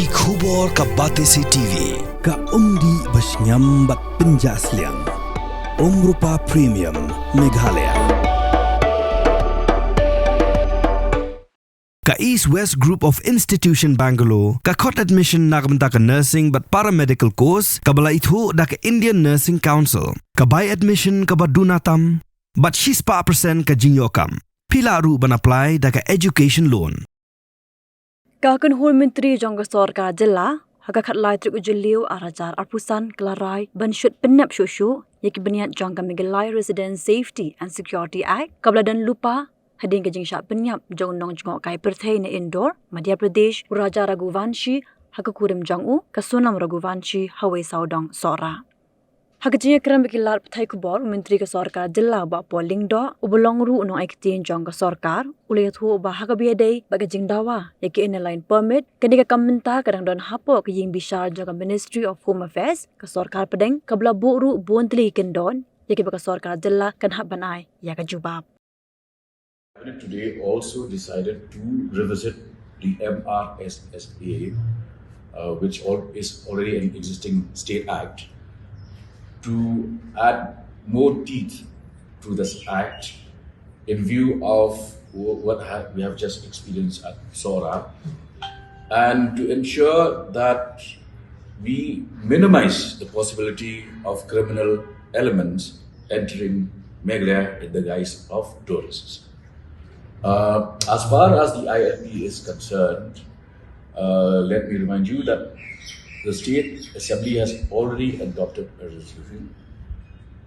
Ki khubor ka Batesi TV. Ka umdi basnyam bat penjaslian. Rupa Premium Meghalaya. Ka East West Group of Institution Bangalore, ka Kot Admission nagmenta ka Nursing but Paramedical Course, ka bala itu da ka Indian Nursing Council, ka By Admission ka Badunatam, but 6% ka Jingjia. Pila ru ban apply da ka Education Loan. Kakan Hul Menteri Jangka Sorkar Jela, haka khatlai truk ujeliu arajar arpusan kelarai banshut Pynnep shushu, yaki Bniat Jangka Meghalaya Resident Safety and Security Act, kabla dan lupa hading ke Jingjia Pynnep jong nong jengok kai perthai na Indore, Madhya Pradesh, Raja Raghuvanshi, haka kurim jangu, kasunam Raghuvanshi, Hawaii Saudong Sohra. Haka jinga kram bikilar pthai kubor Menteri ke Sorkar Jela ba polling do ubulong ru no aiktin jong ka Sorkar ulay thu ba haka biadai ba jing dawa yaki inline permit kani ka kamenta kadang don hapo ka ying bishar jong ka Ministry of Home Affairs ka Sorkar pedeng kabla bu ru bontli kendon yaki ba ka Sorkar Jela kan hak banai ya ka jubab. Cabinet today also decided to revisit the Mrssa, which is already an existing state act, to add more teeth to this act in view of what we have just experienced at Sohra, and to ensure that we minimize the possibility of criminal elements entering Meghalaya in the guise of tourists. As far as the ILP is concerned, let me remind you that the State Assembly has already adopted a resolution.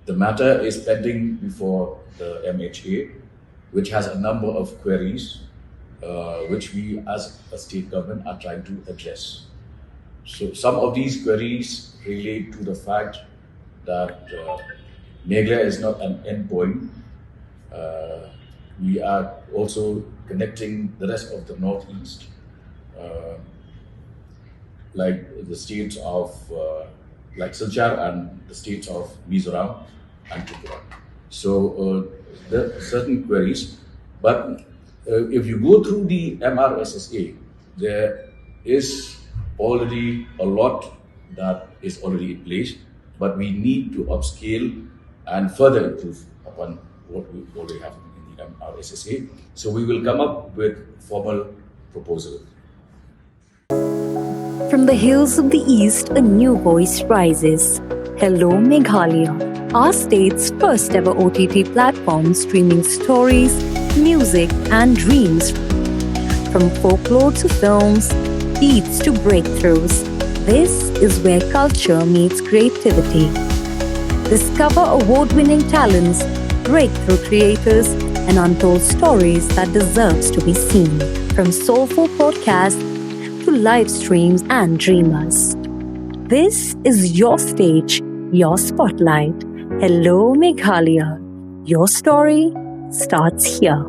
The matter is pending before the MHA, which has a number of queries, which we as a state government are trying to address. So some of these queries relate to the fact that Meghalaya is not an endpoint. We are also connecting the rest of the Northeast, like the states of like Silchar and the states of Mizoram and Tripura. So there are certain queries, but if you go through the Mrssa, there is already a lot that is already in place, but we need to upscale and further improve upon what we already have in the Mrssa. So we will come up with formal proposal. From the hills of the east, a new voice rises. Hello Meghalaya, our state's first ever OTT platform streaming stories, music and dreams. From folklore to films, beats to breakthroughs, this is where culture meets creativity. Discover award-winning talents, breakthrough creators, and untold stories that deserves to be seen. From soulful podcasts to live streams and dreamers. This is your stage, your spotlight. Hello Meghalaya. Your story starts here.